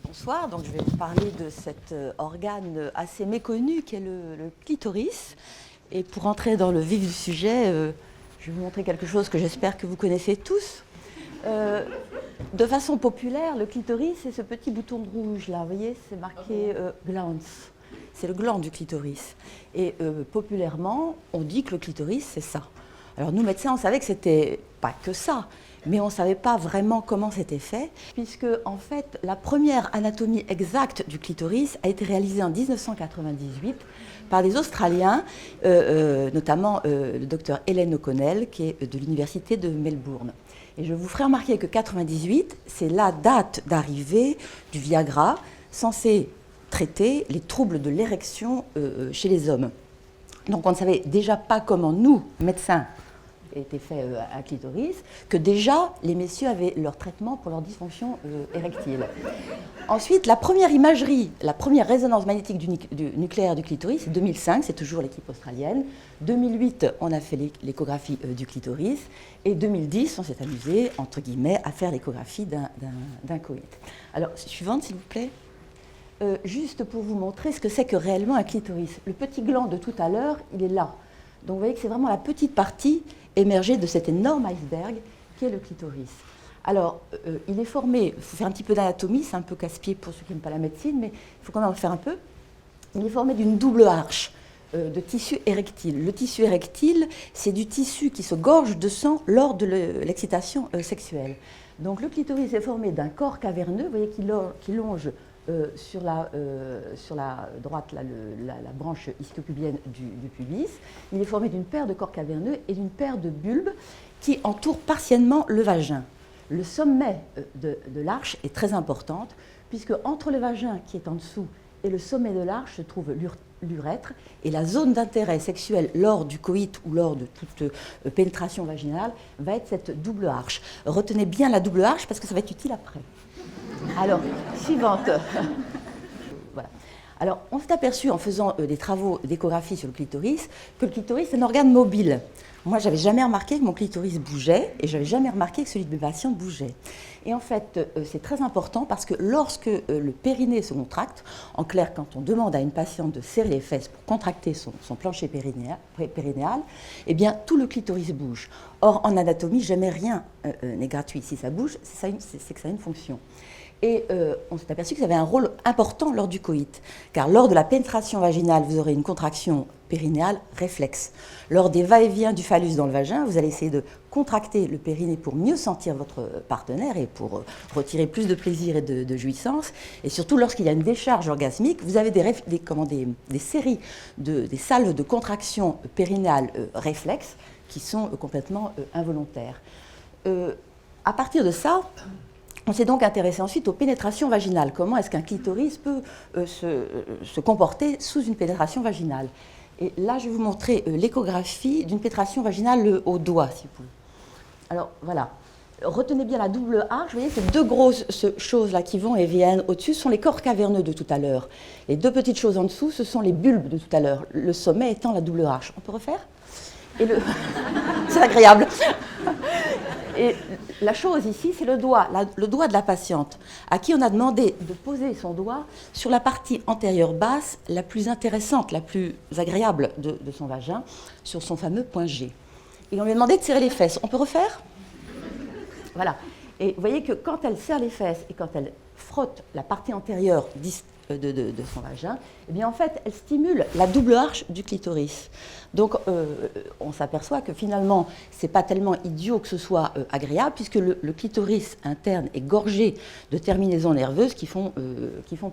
Bonsoir, donc je vais vous parler de cet organe assez méconnu qu'est le clitoris. Et pour entrer dans le vif du sujet, je vais vous montrer quelque chose que j'espère que vous connaissez tous. De façon populaire, le clitoris, c'est ce petit bouton rouge là, vous voyez, c'est marqué glans. C'est le gland du clitoris. Et populairement, on dit que le clitoris, c'est ça. Alors nous, médecins, on savait que c'était pas que ça, mais on ne savait pas vraiment comment c'était fait, puisque en fait, la première anatomie exacte du clitoris a été réalisée en 1998 par des Australiens, notamment le docteur Helen O'Connell, qui est de l'université de Melbourne. Et je vous ferai remarquer que 98, c'est la date d'arrivée du Viagra, censé traiter les troubles de l'érection chez les hommes. Donc on ne savait déjà pas comment nous, médecins, était fait un clitoris, que déjà les messieurs avaient leur traitement pour leur dysfonction érectile. Ensuite, la première imagerie, la première résonance magnétique du nucléaire du clitoris, c'est 2005, c'est toujours l'équipe australienne. 2008, on a fait l'échographie du clitoris. Et 2010, on s'est amusé, entre guillemets, à faire l'échographie d'un coït. Alors, suivante, s'il vous plaît. Juste pour vous montrer ce que c'est que réellement un clitoris. Le petit gland de tout à l'heure, il est là. Donc vous voyez que c'est vraiment la petite partie émergée de cet énorme iceberg qui est le clitoris. Alors, il est formé, il faut faire un petit peu d'anatomie, c'est un peu casse-pied pour ceux qui n'aiment pas la médecine, mais il faut quand même en faire un peu. Il est formé d'une double arche de tissu érectile. Le tissu érectile, c'est du tissu qui se gorge de sang lors de l'excitation sexuelle. Donc le clitoris est formé d'un corps caverneux, vous voyez, qui longe sur la droite, là, la branche ischiopubienne du pubis. Il est formé d'une paire de corps caverneux et d'une paire de bulbes qui entourent partiellement le vagin. Le sommet de l'arche est très importante, puisque entre le vagin qui est en dessous et le sommet de l'arche se trouve l'urètre, et la zone d'intérêt sexuel lors du coït ou lors de toute pénétration vaginale va être cette double arche. Retenez bien la double arche parce que ça va être utile après. Alors, suivante. Voilà. Alors, on s'est aperçu en faisant des travaux d'échographie sur le clitoris que le clitoris est un organe mobile. Moi, je n'avais jamais remarqué que mon clitoris bougeait et je n'avais jamais remarqué que celui de mes patients bougeait. Et en fait, c'est très important parce que lorsque le périnée se contracte, en clair, quand on demande à une patiente de serrer les fesses pour contracter son plancher périnéal, eh bien, tout le clitoris bouge. Or, en anatomie, jamais rien n'est gratuit. Si ça bouge, c'est que ça a une fonction. Et on s'est aperçu que ça avait un rôle important lors du coït, car lors de la pénétration vaginale, vous aurez une contraction périnéale réflexe. Lors des va-et-vient du phallus dans le vagin, vous allez essayer de contracter le périnée pour mieux sentir votre partenaire et pour retirer plus de plaisir et de jouissance. Et surtout, lorsqu'il y a une décharge orgasmique, vous avez des séries, des salves de contraction périnéale réflexes qui sont complètement involontaires. À partir de ça, on s'est donc intéressé ensuite aux pénétrations vaginales. Comment est-ce qu'un clitoris peut se comporter sous une pénétration vaginale? Et là, je vais vous montrer l'échographie d'une pénétration vaginale au doigt, si vous voulez. Alors, voilà. Retenez bien la double arche. Vous voyez, ces deux grosses choses-là qui vont et viennent au-dessus sont les corps caverneux de tout à l'heure. Les deux petites choses en dessous, ce sont les bulbes de tout à l'heure. Le sommet étant la double arche. On peut refaire? C'est agréable. Et la chose ici, c'est le doigt de la patiente, à qui on a demandé de poser son doigt sur la partie antérieure basse, la plus intéressante, la plus agréable de son vagin, sur son fameux point G. Et on lui a demandé de serrer les fesses. On peut refaire? Voilà. Et vous voyez que quand elle serre les fesses et quand elle frotte la partie antérieure de son vagin, eh bien en fait, elle stimule la double arche du clitoris. Donc, on s'aperçoit que finalement, ce n'est pas tellement idiot que ce soit agréable, puisque le clitoris interne est gorgé de terminaisons nerveuses qui font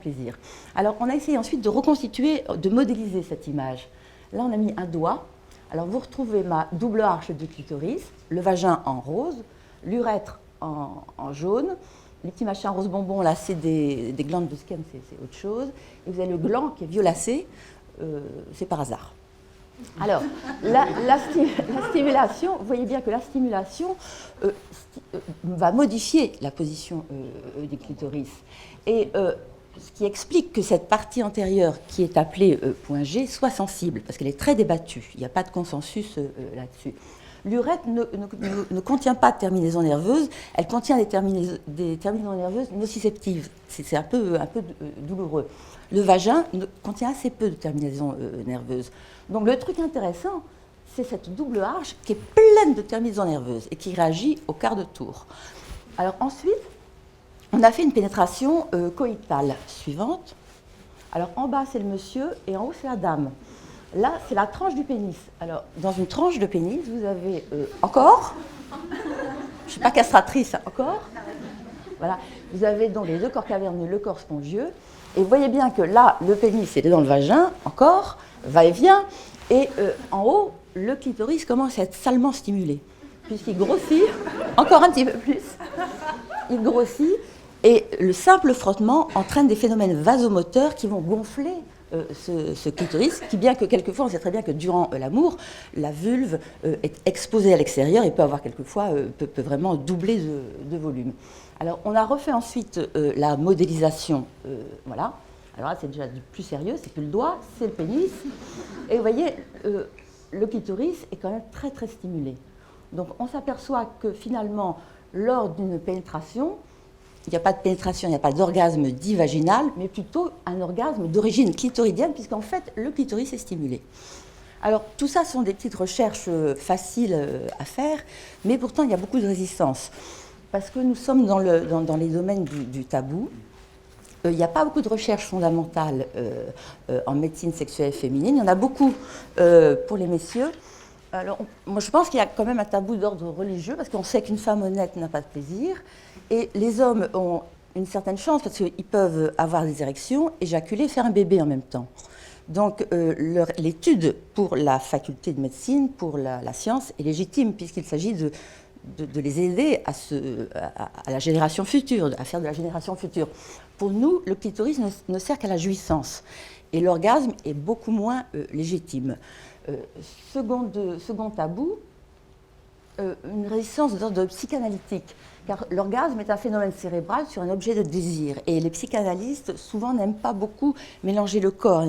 plaisir. Alors, on a essayé ensuite de reconstituer, de modéliser cette image. Là, on a mis un doigt. Alors, vous retrouvez ma double arche du clitoris, le vagin en rose, l'urètre en jaune. Les petits machins rose bonbon, là, c'est des glandes de Skene, c'est autre chose. Et vous avez le gland qui est violacé, c'est par hasard. Alors, la stimulation, vous voyez bien que la stimulation va modifier la position du clitoris. Et ce qui explique que cette partie antérieure, qui est appelée point G, soit sensible, parce qu'elle est très débattue. Il n'y a pas de consensus là-dessus. L'urètre ne contient pas de terminaison nerveuse, elle contient des terminaisons nerveuses nociceptives. C'est un peu douloureux. Le vagin contient assez peu de terminaisons nerveuses. Donc le truc intéressant, c'est cette double arche qui est pleine de terminaisons nerveuses et qui réagit au quart de tour. Alors ensuite, on a fait une pénétration coïtale suivante. Alors en bas, c'est le monsieur et en haut, c'est la dame. Là, c'est la tranche du pénis. Alors, dans une tranche de pénis, vous avez encore, je ne suis pas castratrice, encore, voilà, vous avez donc les deux corps caverneux, le corps spongieux, et vous voyez bien que là, le pénis est dans le vagin, encore, va et vient, et en haut, le clitoris commence à être salement stimulé, puisqu'il grossit, encore un petit peu plus, il grossit, et le simple frottement entraîne des phénomènes vasomoteurs qui vont gonfler ce clitoris, qui bien que quelquefois, on sait très bien que durant l'amour, la vulve est exposée à l'extérieur et peut avoir quelquefois, peut vraiment doubler de volume. Alors on a refait ensuite la modélisation, voilà. Alors là c'est déjà du plus sérieux, c'est plus le doigt, c'est le pénis. Et vous voyez, le clitoris est quand même très très stimulé. Donc on s'aperçoit que finalement, lors d'une pénétration, il n'y a pas de pénétration, il n'y a pas d'orgasme dit vaginal, mais plutôt un orgasme d'origine clitoridienne, puisqu'en fait, le clitoris est stimulé. Alors, tout ça sont des petites recherches faciles à faire, mais pourtant, il y a beaucoup de résistance. Parce que nous sommes dans les domaines du tabou. Il n'y a pas beaucoup de recherches fondamentales en médecine sexuelle féminine. Il y en a beaucoup pour les messieurs. Alors, moi, je pense qu'il y a quand même un tabou d'ordre religieux, parce qu'on sait qu'une femme honnête n'a pas de plaisir. Et les hommes ont une certaine chance, parce qu'ils peuvent avoir des érections, éjaculer, faire un bébé en même temps. Donc, l'étude pour la faculté de médecine, pour la science, est légitime, puisqu'il s'agit de les aider à la génération future, à faire de la génération future. Pour nous, le clitoris ne sert qu'à la jouissance. Et l'orgasme est beaucoup moins légitime. Second tabou, une résistance d'ordre psychanalytique, car l'orgasme est un phénomène cérébral sur un objet de désir. Et les psychanalystes, souvent, n'aiment pas beaucoup mélanger le corps,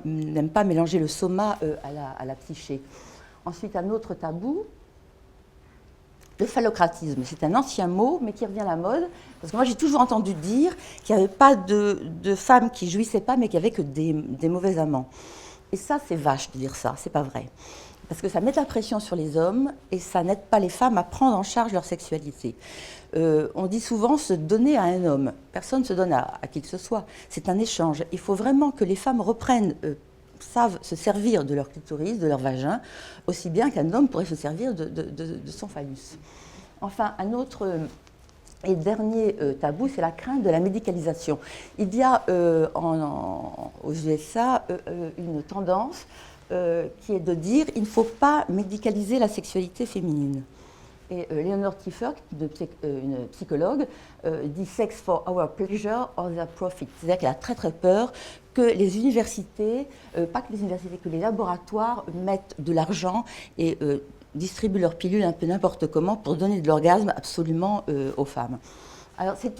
n'aiment pas mélanger le soma à la psyché. Ensuite, un autre tabou, le phallocratisme. C'est un ancien mot, mais qui revient à la mode, parce que moi, j'ai toujours entendu dire qu'il n'y avait pas de femmes qui jouissaient pas, mais qu'il n'y avait que des mauvais amants. Et ça, c'est vache de dire ça, c'est pas vrai. Parce que ça met la pression sur les hommes et ça n'aide pas les femmes à prendre en charge leur sexualité. On dit souvent se donner à un homme. Personne ne se donne à qui que ce soit. C'est un échange. Il faut vraiment que les femmes savent se servir de leur clitoris, de leur vagin, aussi bien qu'un homme pourrait se servir de son phallus. Enfin, un autre et dernier tabou, c'est la crainte de la médicalisation. Il y a aux USA une tendance qui est de dire qu'il ne faut pas médicaliser la sexualité féminine. Et Leonore Kiefer, une psychologue, dit « sex for our pleasure or their profit ». C'est-à-dire qu'elle a très très peur que les universités, pas que les universités, que les laboratoires mettent de l'argent et distribuent leurs pilules un peu n'importe comment pour donner de l'orgasme absolument aux femmes. Alors c'est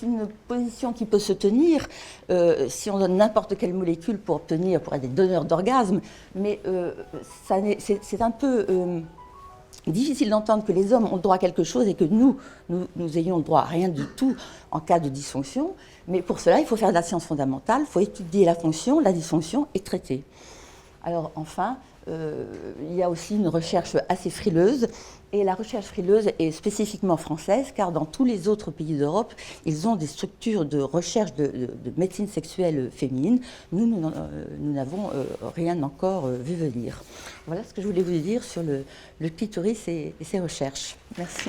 une position qui peut se tenir si on donne n'importe quelle molécule pour être des donneurs d'orgasme, mais c'est un peu difficile d'entendre que les hommes ont le droit à quelque chose et que nous ayons le droit à rien du tout en cas de dysfonction. Mais pour cela, il faut faire de la science fondamentale, il faut étudier la fonction, la dysfonction et traiter. Alors enfin, il y a aussi une recherche assez frileuse, et la recherche frileuse est spécifiquement française, car dans tous les autres pays d'Europe, ils ont des structures de recherche de médecine sexuelle féminine. Nous n'avons rien encore vu venir. Voilà ce que je voulais vous dire sur le clitoris et ses recherches. Merci.